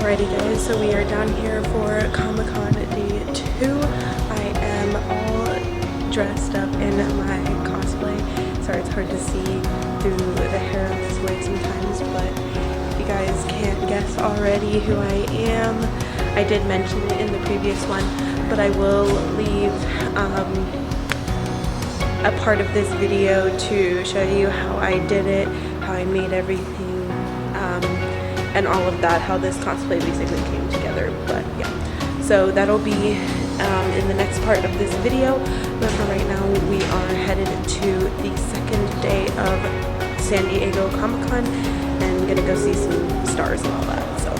Alrighty guys, so we are down here for Comic-Con Day 2. I am all dressed up in my cosplay. Sorry, it's hard to see through the hair of this wig sometimes, but if you guys can't guess already who I am, I did mention it in the previous one, but I will leave a part of this video to show you how I did it, how I made everything, and all of that, how this cosplay basically came together. But yeah, so that'll be in the next part of this video, but for right now we are headed to the second day of San Diego Comic-Con and gonna go see some stars and all that. So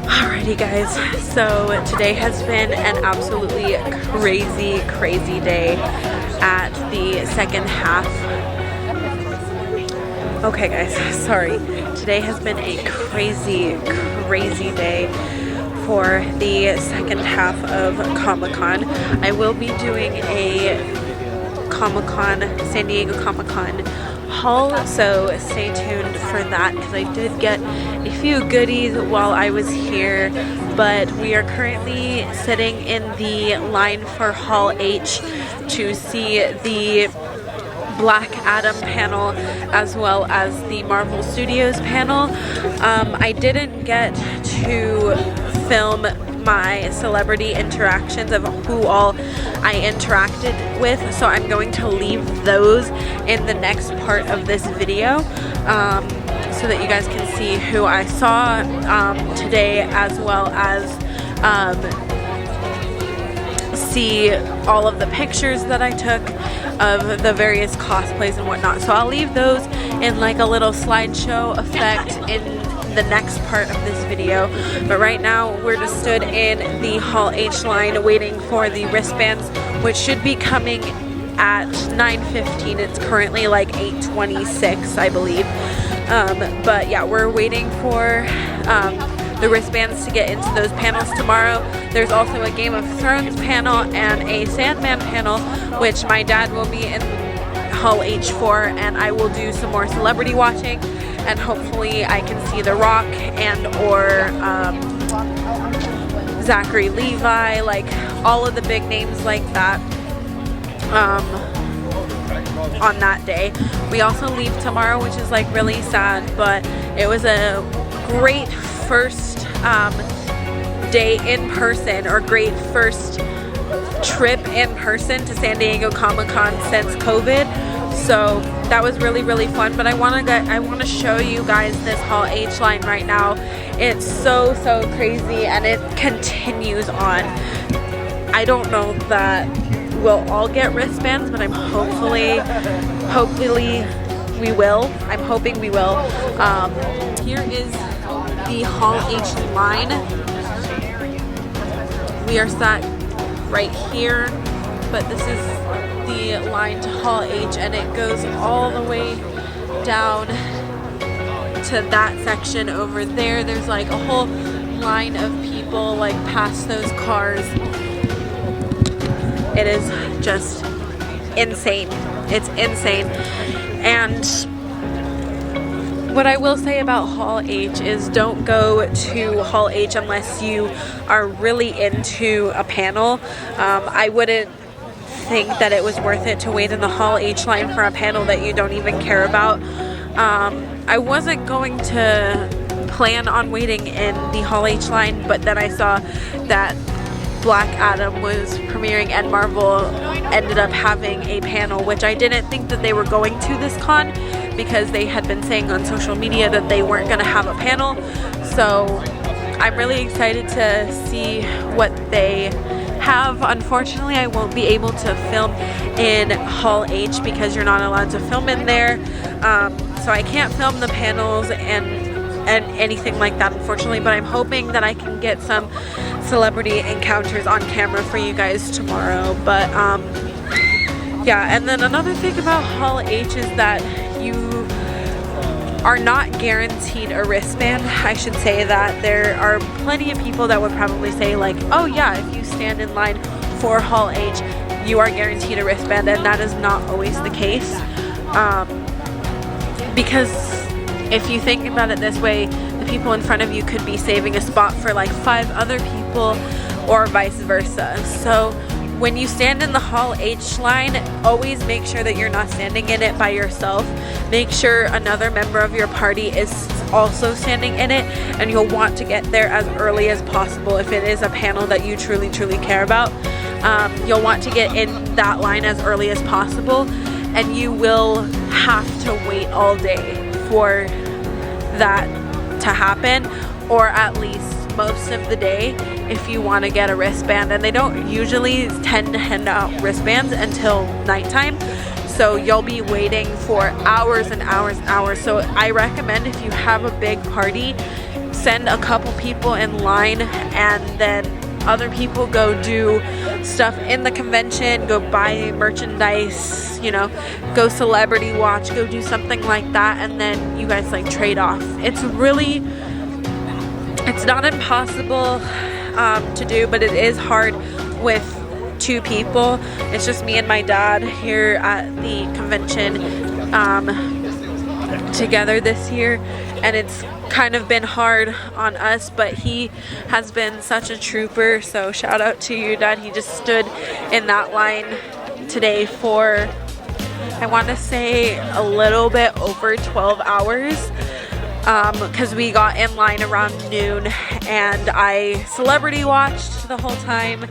alrighty guys, so today has been an absolutely crazy day at the second half. Okay guys, sorry. Today has been a crazy day for the second half of Comic-Con. I will be doing a Comic-Con, San Diego Comic-Con haul, so stay tuned for that because I did get a few goodies while I was here, but we are currently sitting in the line for Hall H to see the Black Adam panel as well as the Marvel Studios panel. I didn't get to film my celebrity interactions of who all I interacted with, so I'm going to leave those in the next part of this video so that you guys can see who I saw today, as well as see all of the pictures that I took of the various cosplays and whatnot. So I'll leave those in like a little slideshow effect in the next part of this video, but right now we're just stood in the Hall H line waiting for the wristbands, which should be coming at 9:15. It's currently like 8:26, I believe, but yeah, we're waiting for the wristbands to get into those panels tomorrow. There's also a Game of Thrones panel and a Sandman panel, which my dad will be in Hall H for, and I will do some more celebrity watching, and hopefully I can see The Rock and or Zachary Levi, like all of the big names like that on that day. We also leave tomorrow, which is like really sad, but it was a great first day in person, or great first trip in person to San Diego Comic-Con since COVID. So that was really fun, but I want to show you guys this Hall H line right now. It's so crazy, and it continues on. I don't know that we'll all get wristbands, but I'm hopefully we will. I'm hoping we will. Here is the Hall H line. We are sat right here, but this is the line to Hall H, and it goes all the way down to that section over there. There's like a whole line of people like past those cars. It is just insane. It's insane. And what I will say about Hall H is don't go to Hall H unless you are really into a panel. I wouldn't think that it was worth it to wait in the Hall H line for a panel that you don't even care about. I wasn't going to plan on waiting in the Hall H line, but then I saw that Black Adam was premiering and Marvel ended up having a panel, which I didn't think that they were going to this con. because they had been saying on social media that they weren't going to have a panel. So I'm really excited to see what they have. Unfortunately, I won't be able to film in Hall H because you're not allowed to film in there. So I can't film the panels and anything like that, unfortunately, but I'm hoping that I can get some celebrity encounters on camera for you guys tomorrow. But yeah, and then another thing about Hall H is that you are not guaranteed a wristband. I should say that there are plenty of people that would probably say like, oh yeah, if you stand in line for Hall H, you are guaranteed a wristband, and that is not always the case. Because if you think about it this way, the people in front of you could be saving a spot for like 5 other people, or vice versa. So when you stand in the Hall H line, always make sure that you're not standing in it by yourself. Make sure another member of your party is also standing in it, and you'll want to get there as early as possible if it is a panel that you truly care about. You'll want to get in that line as early as possible, and you will have to wait all day for that to happen, or at least most of the day if you want to get a wristband. And they don't usually tend to hand out wristbands until nighttime, so you'll be waiting for hours and hours and hours. So I recommend, if you have a big party, send a couple people in line, and then other people go do stuff in the convention, go buy merchandise, you know, go celebrity watch, go do something like that, and then you guys like trade off. It's not impossible to do, but it is hard with 2 people. It's just me and my dad here at the convention together this year, and it's kind of been hard on us, but he has been such a trooper, so shout out to you, Dad. He just stood in that line today for, I want to say, a little bit over 12 hours, because we got in line around noon, and I celebrity watched the whole time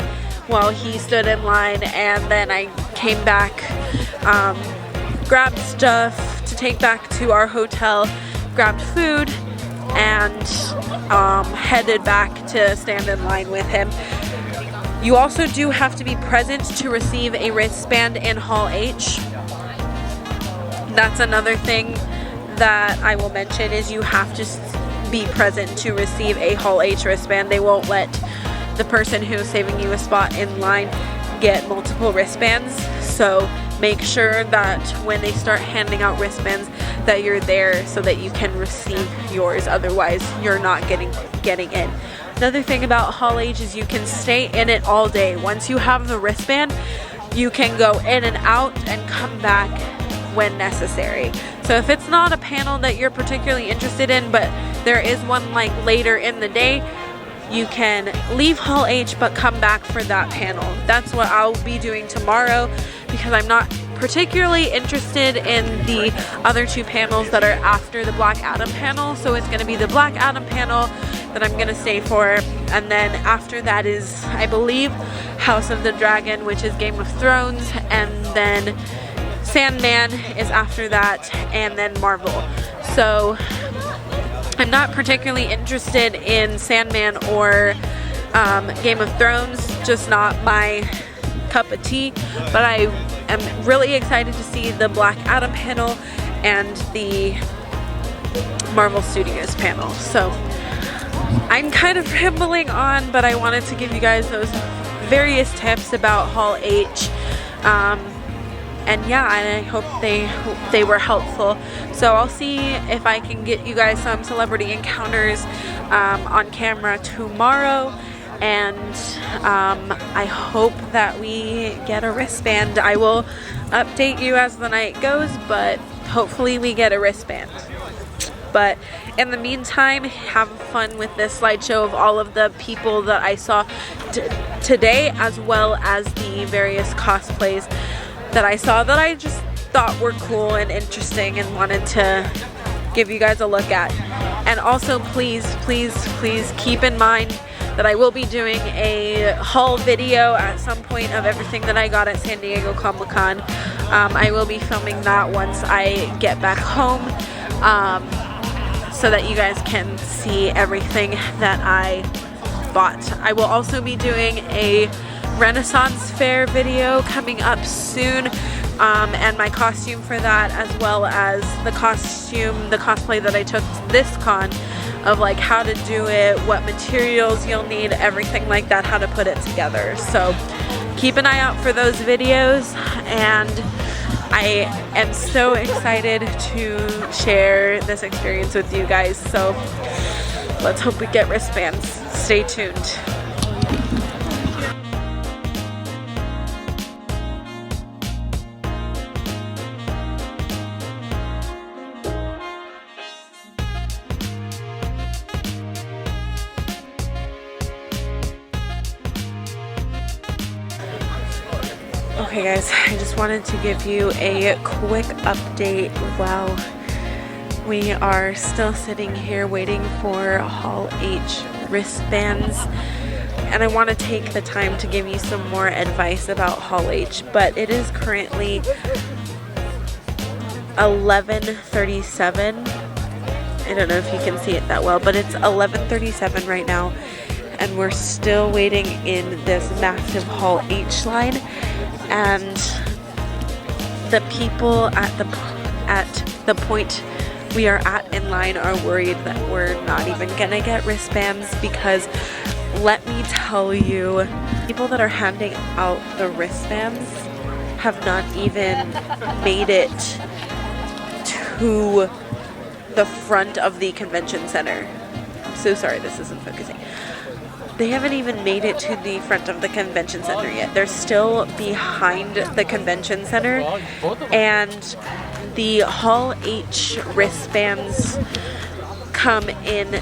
while he stood in line, and then I came back, grabbed stuff to take back to our hotel, grabbed food, and headed back to stand in line with him. You also do have to be present to receive a wristband in Hall H. That's another thing that I will mention, is you have to be present to receive a Hall H wristband. They won't let the person who's saving you a spot in line get multiple wristbands, so make sure that when they start handing out wristbands that you're there so that you can receive yours, otherwise you're not getting in. Another thing about Hall H is you can stay in it all day. Once you have the wristband, you can go in and out and come back when necessary. So if it's not a panel that you're particularly interested in, but there is one like later in the day, you can leave Hall H but come back for that panel. That's what I'll be doing tomorrow, because I'm not particularly interested in the other 2 panels that are after the Black Adam panel. So it's going to be the Black Adam panel that I'm going to stay for, and then after that is, I believe, House of the Dragon, which is Game of Thrones, and then Sandman is after that, and then Marvel. So I'm not particularly interested in Sandman or Game of Thrones, just not my cup of tea, but I am really excited to see the Black Adam panel and the Marvel Studios panel. So I'm kind of rambling on, but I wanted to give you guys those various tips about Hall H. And yeah, and I hope they were helpful. So I'll see if I can get you guys some celebrity encounters on camera tomorrow, and I hope that we get a wristband. I will update you as the night goes, but hopefully we get a wristband. But in the meantime, have fun with this slideshow of all of the people that I saw today, as well as the various cosplays that I saw that I just thought were cool and interesting and wanted to give you guys a look at. And also, please keep in mind that I will be doing a haul video at some point of everything that I got at San Diego Comic-Con. I will be filming that once I get back home, so that you guys can see everything that I bought. I will also be doing a Renaissance Fair video coming up soon, and my costume for that, as well as the cosplay that I took to this con, of like how to do it, what materials you'll need, everything like that, how to put it together. So keep an eye out for those videos, and I am so excited to share this experience with you guys. So let's hope we get wristbands. Stay tuned. Okay guys, I just wanted to give you a quick update while we are still sitting here waiting for Hall H wristbands. And I want to take the time to give you some more advice about Hall H, but it is currently 11:37. I don't know if you can see it that well, but it's 11:37 right now, and we're still waiting in this massive Hall H line. And the people at the point we are at in line are worried that we're not even gonna get wristbands, because let me tell you, people that are handing out the wristbands have not even made it to the front of the convention center. I'm so sorry, this isn't focusing. They haven't even made it to the front of the convention center yet. They're still behind the convention center, and the Hall H wristbands come in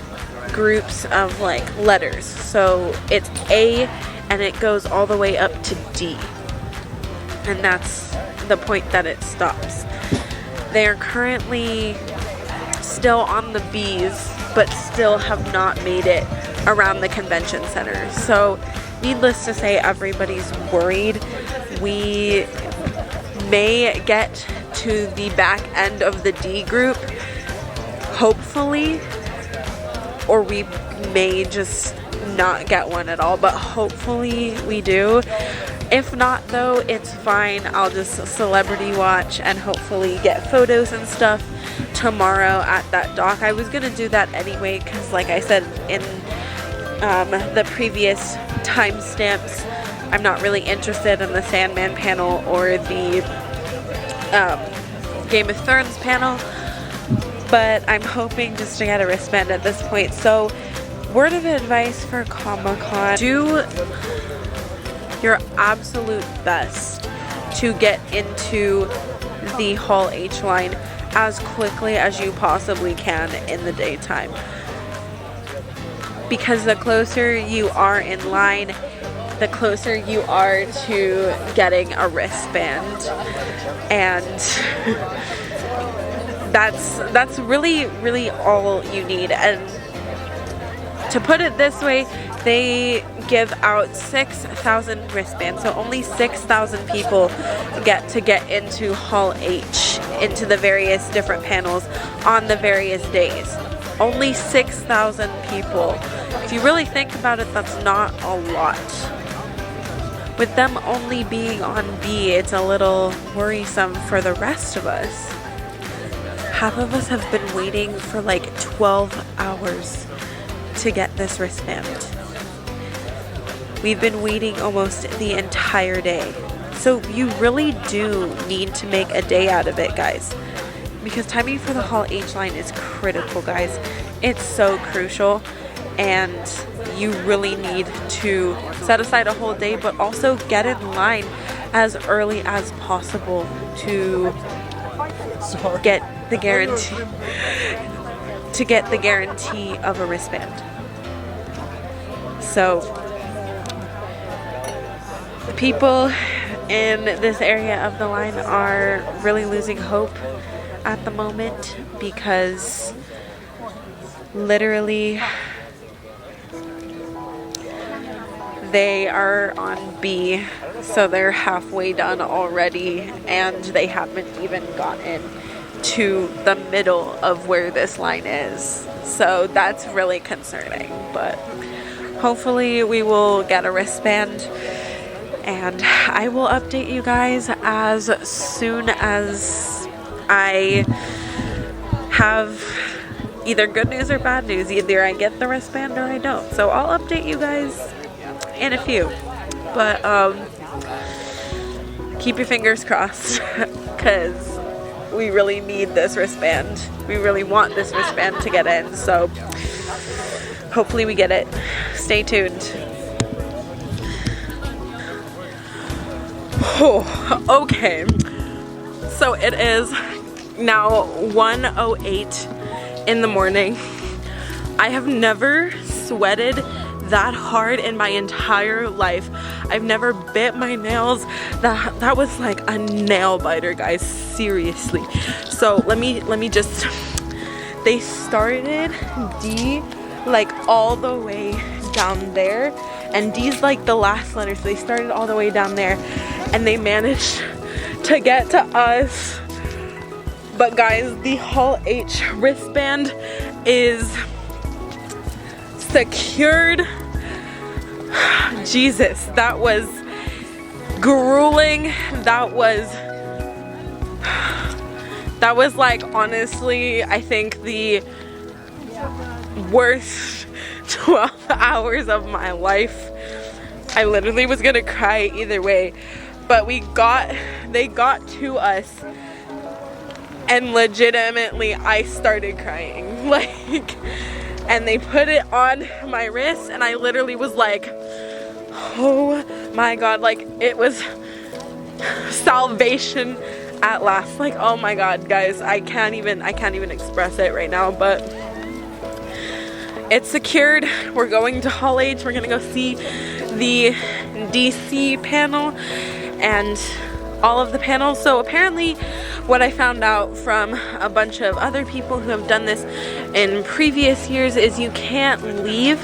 groups of like letters. So it's A and it goes all the way up to D, and that's the point that it stops. They are currently still on the B's, but still have not made it around the convention center. So needless to say, everybody's worried. We may get to the back end of the D group, hopefully, or we may just not get one at all, but hopefully we do. If not though, it's fine. I'll just celebrity watch and hopefully get photos and stuff tomorrow at that dock. I was gonna do that anyway, because like I said in the previous timestamps, I'm not really interested in the Sandman panel or the Game of Thrones panel, but I'm hoping just to get a wristband at this point. So word of advice for Comic-Con: do your absolute best to get into the Hall H line as quickly as you possibly can in the daytime, because the closer you are in line, the closer you are to getting a wristband. And that's really all you need. And to put it this way, they give out 6,000 wristbands, so only 6,000 people get into Hall H, into the various different panels on the various days. Only 6,000 people. If you really think about it, that's not a lot. With them only being on B, it's a little worrisome for the rest of us. Half of us have been waiting for like 12 hours to get this wristband. We've been waiting almost the entire day. So you really do need to make a day out of it, guys, because timing for the Hall H line is critical, guys. It's so crucial, and you really need to set aside a whole day, but also get in line as early as possible to get the guarantee of a wristband. So the people in this area of the line are really losing hope at the moment, because literally they are on B, So they're halfway done already, and they haven't even gotten to the middle of where this line is. So that's really concerning, but hopefully we will get a wristband, and I will update you guys as soon as I have either good news or bad news. Either I get the wristband or I don't. So I'll update you guys in a few. But keep your fingers crossed, because we really need this wristband. We really want this wristband to get in. So hopefully we get it. Stay tuned. Oh, okay. So it is now 1:08 in the morning. I have never sweated that hard in my entire life. I've never bit my nails. That was like a nail biter, guys, seriously. So let me just, they started D like all the way down there, and D's like the last letter, so they started all the way down there and they managed to get to us. But guys, the Hall H wristband is secured. Jesus, that was grueling. That was like, honestly, I think the worst 12 hours of my life. I literally was gonna cry either way, but they got to us, and legitimately I started crying, like, and they put it on my wrist, and I literally was like, oh my god, like, it was salvation at last. Like, oh my god, guys, I can't even express it right now, but it's secured. We're going to Hall H. We're gonna go see the DC panel and all of the panels. So apparently what I found out from a bunch of other people who have done this in previous years is you can't leave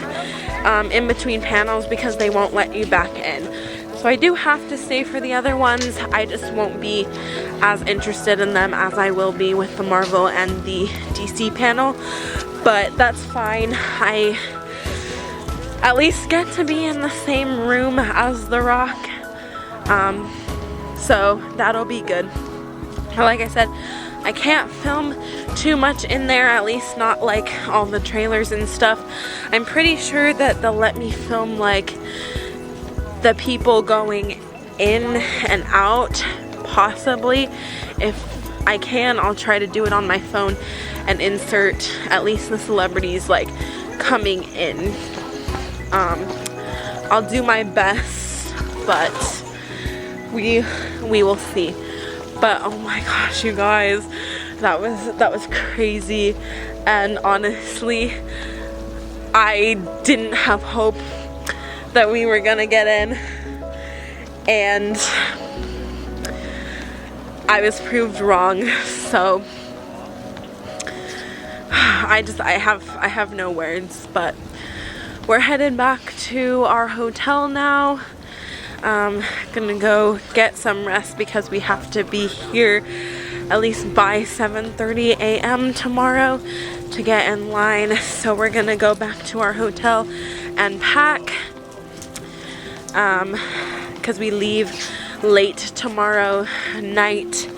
in between panels because they won't let you back in. So I do have to stay for the other ones. I just won't be as interested in them as I will be with the Marvel and the DC panel, but that's fine. I at least get to be in the same room as The Rock, so that'll be good. Like I said, I can't film too much in there, at least not like all the trailers and stuff. I'm pretty sure that they'll let me film like the people going in and out, possibly. If I can, I'll try to do it on my phone and insert at least the celebrities like coming in. I'll do my best, but we will see. But oh my gosh, you guys, that was crazy, and honestly, I didn't have hope that we were gonna get in, and I was proved wrong. So I have no words, but we're headed back to our hotel now. Gonna go get some rest because we have to be here at least by 7:30 a.m. tomorrow to get in line. So we're gonna go back to our hotel and pack, because we leave late tomorrow night.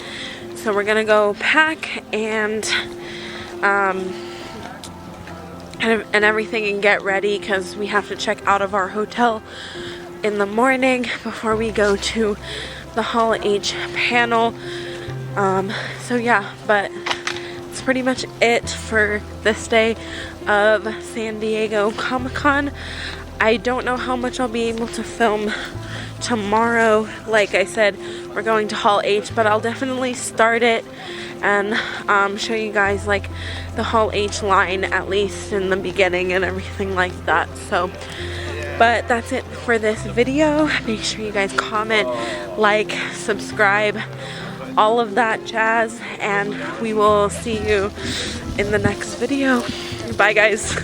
So we're gonna go pack and everything and get ready, because we have to check out of our hotel in the morning before we go to the Hall H panel. So yeah, but it's pretty much it for this day of San Diego Comic-Con. I don't know how much I'll be able to film tomorrow. Like I said, we're going to Hall H, but I'll definitely start it and show you guys like the Hall H line, at least in the beginning and everything like that. So, but that's it for this video. Make sure you guys comment, like, subscribe, all of that jazz, and we will see you in the next video. Bye guys.